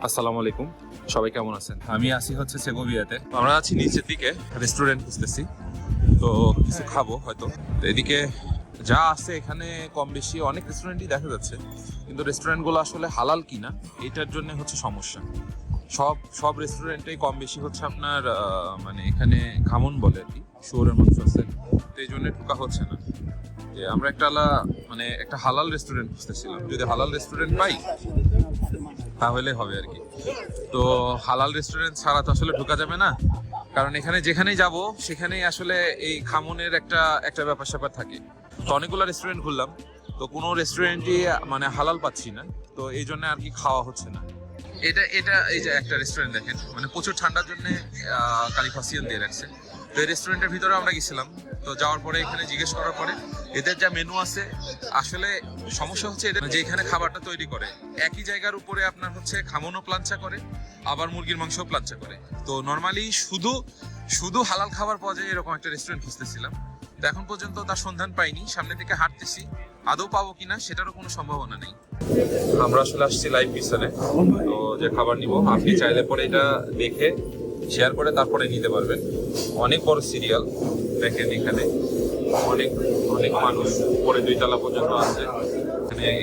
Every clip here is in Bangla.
আসসালামু আলাইকুম, সবাই কেমন আছেন? আমি আছি হচ্ছে সেগোভিয়াতে। আমরা আছি নিচের দিকে, রেস্টুরেন্ট খুঁজতেছি, তো কিছু খাবো হয়তো। তো এদিকে যা আছে এখানে কম বেশি অনেক রেস্টুরেন্টই দেখা যাচ্ছে, কিন্তু রেস্টুরেন্টগুলো আসলে হালাল কিনা এটার জন্য হচ্ছে সমস্যা। সব সব রেস্টুরেন্টেই কম বেশি হচ্ছে আপনার মানে এখানে খামন বলে আর কি, শুয়োরের মাংস আছে, তো এই জন্য ঢোকা হচ্ছে না। যে আমরা একটা হালাল রেস্টুরেন্ট খুঁজতেছিলাম, যদি হালাল রেস্টুরেন্ট পাই তাহলে হবে আর কি। তো হালাল রেস্টুরেন্ট ছাড়া তো আসলে ঢোকা যাবে না, কারণ এখানে যেখানেই যাব সেখানেই আসলে এই খামনের একটা ব্যাপার স্যাপার থাকে। তো অনেকগুলো রেস্টুরেন্ট ঘুরলাম, তো কোনো রেস্টুরেন্টই মানে হালাল পাচ্ছি না, তো এই জন্য আর কি খাওয়া হচ্ছে না। এই যে একটা রেস্টুরেন্ট দেখেন, মানে প্রচুর ঠান্ডার জন্য কালিফাসিয়ান দিয়ে রাখছে। তো এই রেস্টুরেন্টের ভিতরে আমরা গেছিলাম, তো যাওয়ার পরে এখানে জিজ্ঞেস করার পরে এদের যা মেনু আছে, আসলে সমস্যা হচ্ছে এদের যে এখানে খাবারটা তৈরি করে একই জায়গার উপরে আপনার হচ্ছে খামনও প্লাঞ্চা করে, আবার মুরগির মাংসও প্লাঞ্চা করে। তো নর্মালি শুধু হালাল খাবার পাওয়া যায় এরকম একটা রেস্টুরেন্ট খুঁজতেছিলাম, তো এখন পর্যন্ত তার সন্ধান পাইনি। সামনের দিকে হাঁটতেছি, আদৌ পাবো কিনা সেটারও কোনো সম্ভাবনা নেই। আমরা আসলে আসছি লাইভ কিচেনে, তো যে খাবার নিব আপনি চাইলে পরে এটা দেখে শেয়ার করে তারপরে নিতে পারবেন। অনেক বড় সিরিয়াল দেখেন, এখানে অনেক অনেক মানুষ, পরে 2 তলা পর্যন্ত আছে।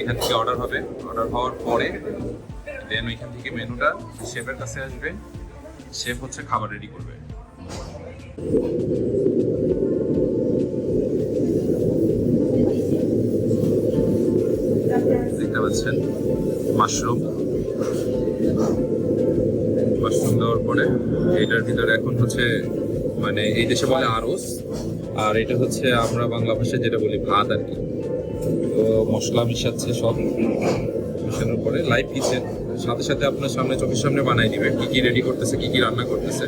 এখান থেকে অর্ডার হবে, অর্ডার হওয়ার পরে দেন ওইখান থেকে মেনুটা শেফের কাছে আসবে, শেফ হচ্ছে খাবার রেডি করবে। দেখতে পাচ্ছেন মাশরুম দেওয়ার পরে এটার ভিতরে এখন হচ্ছে মানে এই দেশে বলে আরস, আর এটা হচ্ছে আমরা বাংলা ভাষায় যেটা বলি ভাত আর কি। তো মশলা মিশাচ্ছে, সব মিশানোর পরে লাইভ কিচেন সাথে সাথে আপনার সামনে চোখের সামনে বানাই দিবে কি কি রেডি করতেছে, কি কি রান্না করতেছে।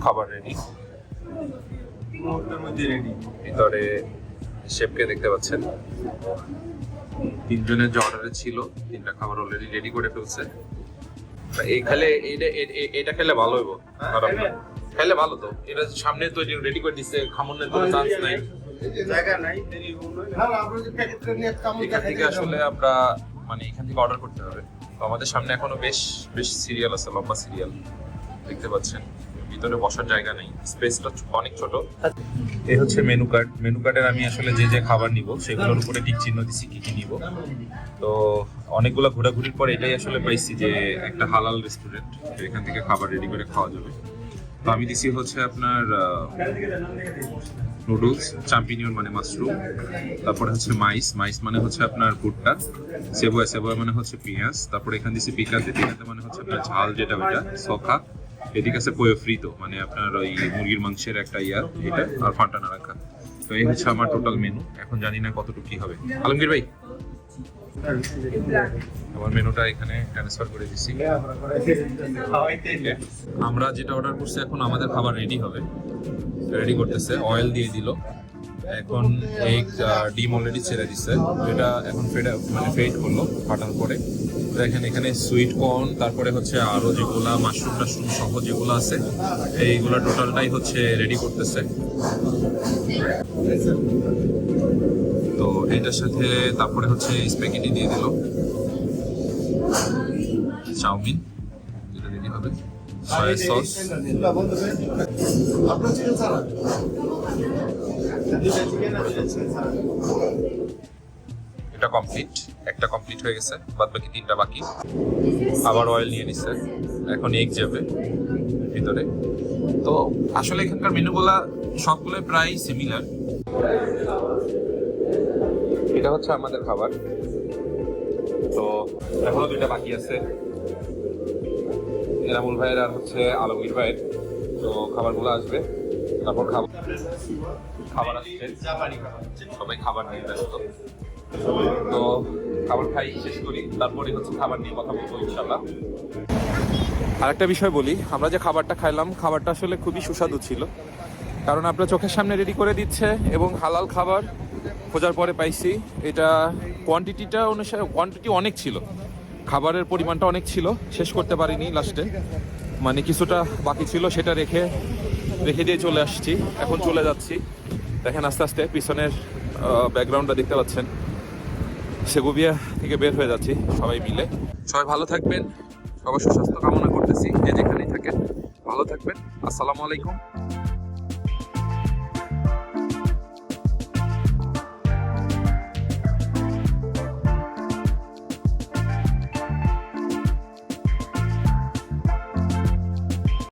খাবার রেডি, ভিতরে শেফকে দেখতে পাচ্ছেন। 3 জনের যে অর্ডারে ছিল 3টা খাবার অলরেডি রেডি করে ফেলছে। এটা খেলে ভালো হইব, খেলে ভালো। তো এটা সামনে তো রেডি করে দিচ্ছে, খামনের কোনো চান্স নাই, এখান থেকে আসলে আমরা মানে এখান থেকে অর্ডার করতে হবে। তো আমাদের সামনে এখনো বেশ সিরিয়াল আছে, লম্বা সিরিয়াল দেখতে পাচ্ছেন। ভিতরে বসার জায়গা নেই, স্পেসটা অনেক ছোট। এই হচ্ছে মেনু কার্ডের আমি আসলে যে খাবার নিব সেগুলোর উপরে টিক চিহ্ন দিছি কি কি নিব। তো অনেকগুলো ঘোরাঘুরির পর এটাই আসলে পাইছি যে একটা হালাল রেস্টুরেন্ট, এখান থেকে খাবার রেডি করে খাওয়া যাবে। তো আমি দিছি হচ্ছে আপনার নুডলস, চাম্পিনিয়ন মানে মাশরুম, তারপরে হচ্ছে মাইস মানে হচ্ছে আপনার ভুট্টা, সেভোয়া মানে হচ্ছে পেঁয়াজ, তারপরে এখানে দিছি পিকাতে মানে হচ্ছে আপনার ঝাল যেটা ওইটা সখা, এদিকে আছে পোয়ে ফ্রিতো মানে আপনার ওই মুরগির মাংসের একটা এটা, আর ফান্টানা রাখা। তো এই হচ্ছে আমার টোটাল মেনু। এখন জানি না কতটুকু কি হবে। আলমগীর ভাই, আমার মেনুটা এখানে ট্রান্সফার করে দিচ্ছি। আমরা যেটা অর্ডার করছি এখন আমাদের খাবার রেডি করতেছে, অয়েল দিয়ে দিল। এখন এগ ডিম অলরেডি ছেড়ে দিচ্ছে, এটা এখন ফেড করলো ফাটার পরে। দেখেন এখানে সুইট কর্ন, তারপরে হচ্ছে আরো যেগুলা মাশরুম টাশরুম সহ যেগুলো আছে এইগুলা টোটালটাই হচ্ছে রেডি করতেছে। তো এটার সাথে তারপরে হচ্ছে স্প্যাগেটি দিয়ে দিল, চাউমিন যেটা রেডি হবে, সয়া সস, এটা একটা কমপ্লিট হয়ে গেছে, বাদ বাকি 3টা বাকি। আবার অয়েল নিয়ে নিচ্ছে, এখন এগ যাবে ভিতরে। তো আসলে এখানকার মেনুগুলা সবগুলো প্রায় সিমিলার। এটা হচ্ছে আমাদের খাবার, তো এখনো 2টা বাকি আছে, এনামুল ভাইয়ের আর হচ্ছে আলমগীর ভাইয়ের। তো খাবারগুলো আসবে, তারপর খাবার আসছে, সবাই খাবার নিয়ে ব্যস্ত। তো খাবার খাই শেষ করি, তারপরে হচ্ছে খাবার নিয়ে কথা বলবো ইনশাল্লাহ। আরেকটা বিষয় বলি, আমরা যে খাবারটা খাইলাম খাবারটা আসলে খুবই সুস্বাদু ছিল, কারণ আপনার চোখের সামনে রেডি করে দিচ্ছে এবং হালাল খাবার খোঁজার পরে পাইছি। এটা কোয়ান্টিটি অনেক ছিল, খাবারের পরিমাণটা অনেক ছিল, শেষ করতে পারিনি লাস্টে, মানে কিছুটা বাকি ছিল সেটা রেখে দিয়ে চলে আসছি। এখন চলে যাচ্ছি, দেখেন আস্তে আস্তে পিছনের ব্যাকগ্রাউন্ডটা দেখতে পাচ্ছেন, সেগোভিয়া থেকে বের হয়ে যাচ্ছি সবাই মিলে। সবাই ভালো থাকবেন, সবার সুস্বাস্থ্য কামনা করতেছি, যে যেখানেই থাকেন ভালো থাকবেন। আসসালামু আলাইকুম।